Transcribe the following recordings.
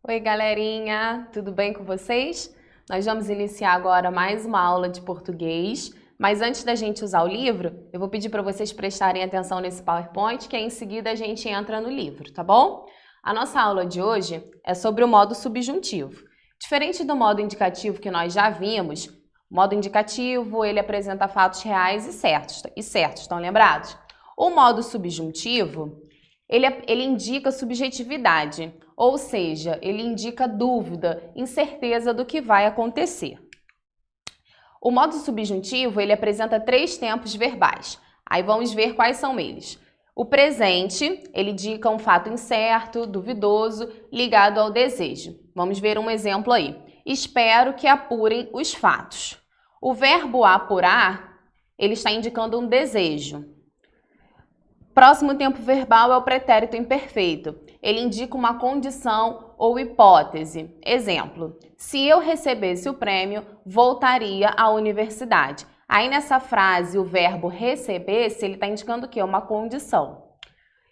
Oi, galerinha! Tudo bem com vocês? Nós vamos iniciar agora mais uma aula de português, mas antes da gente usar o livro, eu vou pedir para vocês prestarem atenção nesse PowerPoint, que em seguida a gente entra no livro, tá bom? A nossa aula de hoje é sobre o modo subjuntivo. Diferente do modo indicativo que nós já vimos, o modo indicativo ele apresenta fatos reais e certos, estão lembrados? O modo subjuntivo, ele indica subjetividade, ou seja, ele indica dúvida, incerteza do que vai acontecer. O modo subjuntivo, ele apresenta 3 tempos verbais. Aí vamos ver quais são eles. O presente, ele indica um fato incerto, duvidoso, ligado ao desejo. Vamos ver um exemplo aí. Espero que apurem os fatos. O verbo apurar, ele está indicando um desejo. Próximo tempo verbal é o pretérito imperfeito. Ele indica uma condição ou hipótese. Exemplo, se eu recebesse o prêmio, voltaria à universidade. Aí nessa frase, o verbo recebesse, ele está indicando o quê? Uma condição.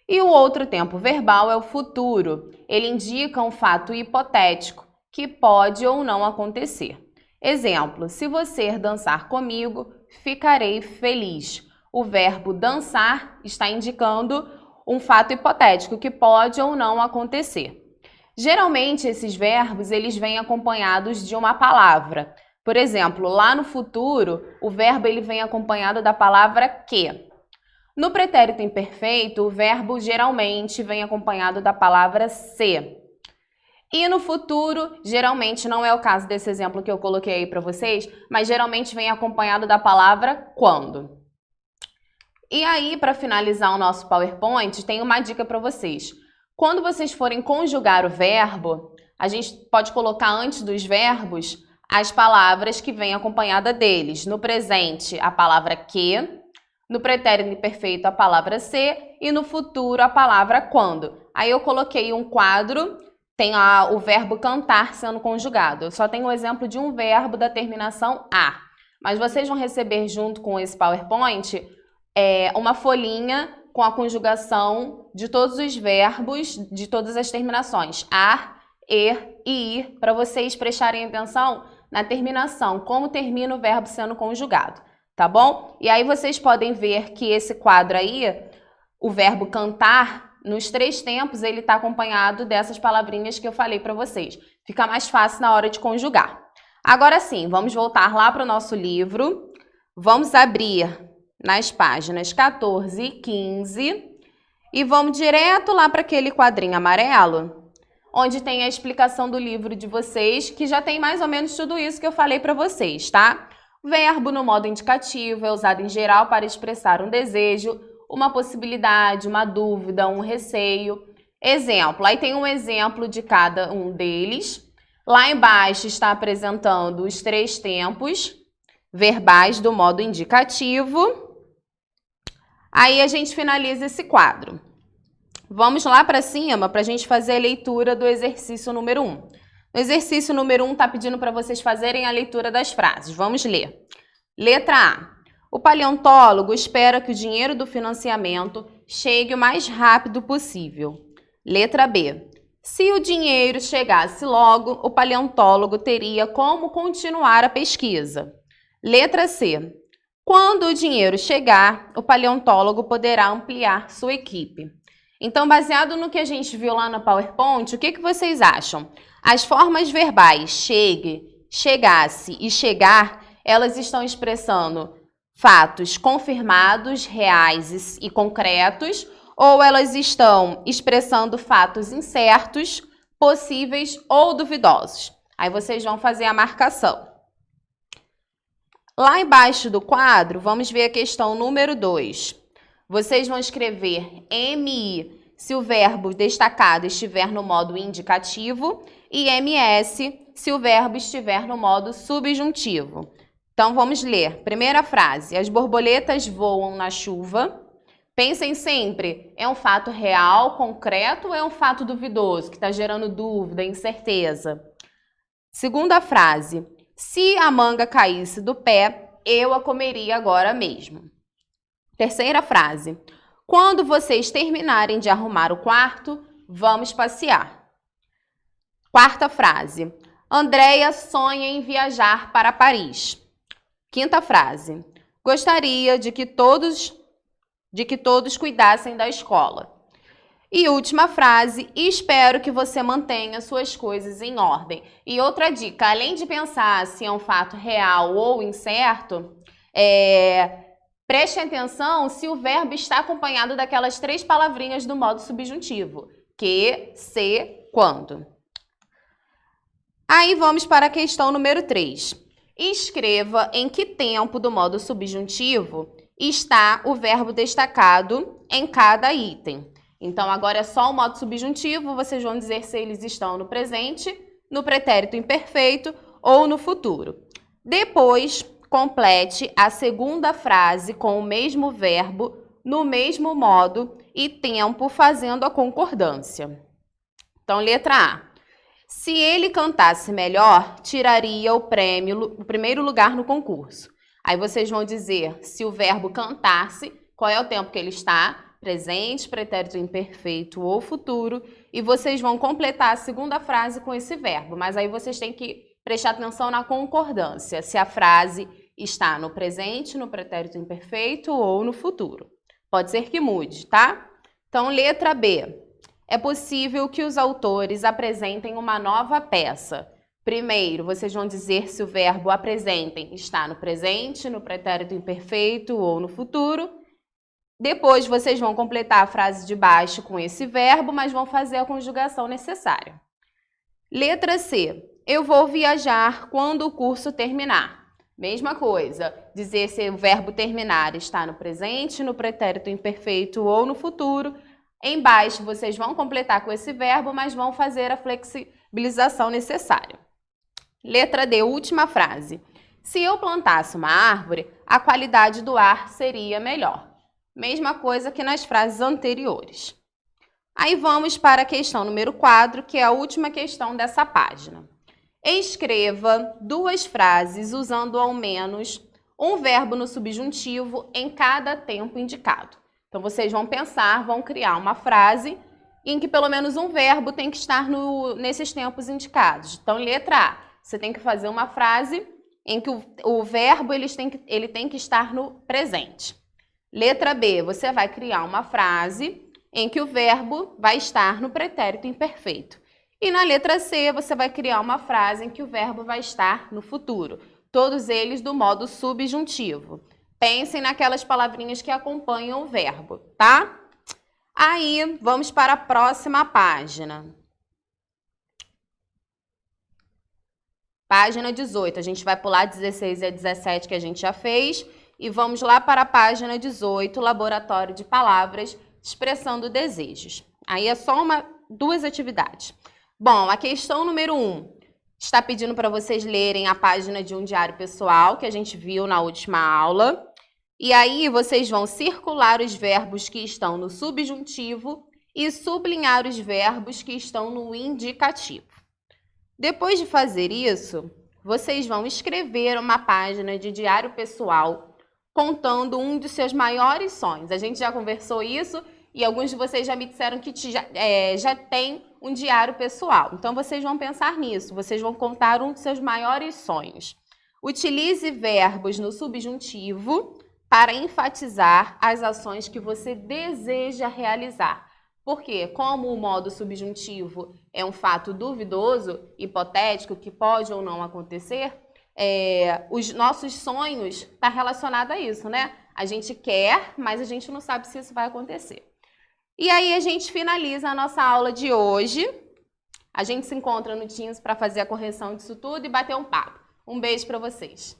E o outro tempo verbal é o futuro. Ele indica um fato hipotético, que pode ou não acontecer. Exemplo, se você dançar comigo, ficarei feliz. O verbo dançar está indicando um fato hipotético que pode ou não acontecer. Geralmente, esses verbos eles vêm acompanhados de uma palavra. Por exemplo, lá no futuro, o verbo ele vem acompanhado da palavra que. No pretérito imperfeito, o verbo geralmente vem acompanhado da palavra se. E no futuro, geralmente, não é o caso desse exemplo que eu coloquei aí para vocês, mas geralmente vem acompanhado da palavra quando. E aí, para finalizar o nosso PowerPoint, tem uma dica para vocês. Quando vocês forem conjugar o verbo, a gente pode colocar antes dos verbos as palavras que vêm acompanhada deles. No presente, a palavra que, no pretérito imperfeito, a palavra se e no futuro, a palavra quando. Aí eu coloquei um quadro, tem o verbo cantar sendo conjugado. Eu só tenho o exemplo de um verbo da terminação a. Mas vocês vão receber junto com esse PowerPoint uma folhinha com a conjugação de todos os verbos, de todas as terminações, ar, er e ir, para vocês prestarem atenção na terminação, como termina o verbo sendo conjugado, tá bom? E aí vocês podem ver que esse quadro aí, o verbo cantar, nos 3 tempos, ele está acompanhado dessas palavrinhas que eu falei para vocês. Fica mais fácil na hora de conjugar. Agora sim, vamos voltar lá para o nosso livro, vamos abrir nas páginas 14 e 15 e vamos direto lá para aquele quadrinho amarelo, onde tem a explicação do livro de vocês, que já tem mais ou menos tudo isso que eu falei para vocês, tá? Verbo no modo indicativo é usado em geral para expressar um desejo, uma possibilidade, uma dúvida, um receio. Exemplo, aí tem um exemplo de cada um deles. Lá embaixo está apresentando os 3 tempos verbais do modo indicativo. Aí a gente finaliza esse quadro. Vamos lá para cima para a gente fazer a leitura do exercício número 1. No exercício número 1 está pedindo para vocês fazerem a leitura das frases. Vamos ler. Letra A. O paleontólogo espera que o dinheiro do financiamento chegue o mais rápido possível. Letra B. Se o dinheiro chegasse logo, o paleontólogo teria como continuar a pesquisa. Letra C. Quando o dinheiro chegar, o paleontólogo poderá ampliar sua equipe. Então, baseado no que a gente viu lá no PowerPoint, o que vocês acham? As formas verbais chegue, chegasse e chegar, elas estão expressando fatos confirmados, reais e concretos, ou elas estão expressando fatos incertos, possíveis ou duvidosos? Aí vocês vão fazer a marcação. Lá embaixo do quadro, vamos ver a questão número 2. Vocês vão escrever MI se o verbo destacado estiver no modo indicativo e MS se o verbo estiver no modo subjuntivo. Então, vamos ler. Primeira frase. As borboletas voam na chuva. Pensem sempre, é um fato real, concreto ou é um fato duvidoso, que está gerando dúvida, incerteza? Segunda frase. Se a manga caísse do pé, eu a comeria agora mesmo. Terceira frase. Quando vocês terminarem de arrumar o quarto, vamos passear. Quarta frase. Andréia sonha em viajar para Paris. Quinta frase. Gostaria de que todos cuidassem da escola. E última frase, espero que você mantenha suas coisas em ordem. E outra dica, além de pensar se é um fato real ou incerto, preste atenção se o verbo está acompanhado daquelas 3 palavrinhas do modo subjuntivo. Que, se, quando. Aí vamos para a questão número 3. Escreva em que tempo do modo subjuntivo está o verbo destacado em cada item. Então, agora é só o modo subjuntivo, vocês vão dizer se eles estão no presente, no pretérito imperfeito ou no futuro. Depois, complete a segunda frase com o mesmo verbo, no mesmo modo e tempo, fazendo a concordância. Então, letra A. Se ele cantasse melhor, tiraria o primeiro lugar no concurso. Aí vocês vão dizer se o verbo cantasse, qual é o tempo que ele está, presente, pretérito imperfeito ou futuro, e vocês vão completar a segunda frase com esse verbo, mas aí vocês têm que prestar atenção na concordância, se a frase está no presente, no pretérito imperfeito ou no futuro. Pode ser que mude, tá? Então, letra B. É possível que os autores apresentem uma nova peça. Primeiro, vocês vão dizer se o verbo apresentem está no presente, no pretérito imperfeito ou no futuro. Depois, vocês vão completar a frase de baixo com esse verbo, mas vão fazer a conjugação necessária. Letra C. Eu vou viajar quando o curso terminar. Mesma coisa, dizer se o verbo terminar está no presente, no pretérito imperfeito ou no futuro. Embaixo, vocês vão completar com esse verbo, mas vão fazer a flexibilização necessária. Letra D, última frase. Se eu plantasse uma árvore, a qualidade do ar seria melhor. Mesma coisa que nas frases anteriores. Aí vamos para a questão número 4, que é a última questão dessa página. Escreva 2 frases usando ao menos um verbo no subjuntivo em cada tempo indicado. Então, vocês vão pensar, vão criar uma frase em que pelo menos um verbo tem que estar nesses tempos indicados. Então, letra A, você tem que fazer uma frase em que o verbo ele tem que estar no presente. Letra B, você vai criar uma frase em que o verbo vai estar no pretérito imperfeito. E na letra C, você vai criar uma frase em que o verbo vai estar no futuro. Todos eles do modo subjuntivo. Pensem naquelas palavrinhas que acompanham o verbo, tá? Aí, vamos para a próxima página. Página 18. A gente vai pular 16 e 17 que a gente já fez. E vamos lá para a página 18, Laboratório de Palavras, expressando desejos. Aí é só 2 atividades. Bom, a questão número 1 está pedindo para vocês lerem a página de um diário pessoal que a gente viu na última aula. E aí vocês vão circular os verbos que estão no subjuntivo e sublinhar os verbos que estão no indicativo. Depois de fazer isso, vocês vão escrever uma página de diário pessoal contando um dos seus maiores sonhos. A gente já conversou isso e alguns de vocês já me disseram que já tem um diário pessoal. Então, vocês vão pensar nisso. Vocês vão contar um dos seus maiores sonhos. Utilize verbos no subjuntivo para enfatizar as ações que você deseja realizar. Porque, como o modo subjuntivo é um fato duvidoso, hipotético, que pode ou não acontecer, os nossos sonhos estão relacionados a isso, né? A gente quer, mas a gente não sabe se isso vai acontecer. E aí a gente finaliza a nossa aula de hoje. A gente se encontra no Teams para fazer a correção disso tudo e bater um papo. Um beijo para vocês.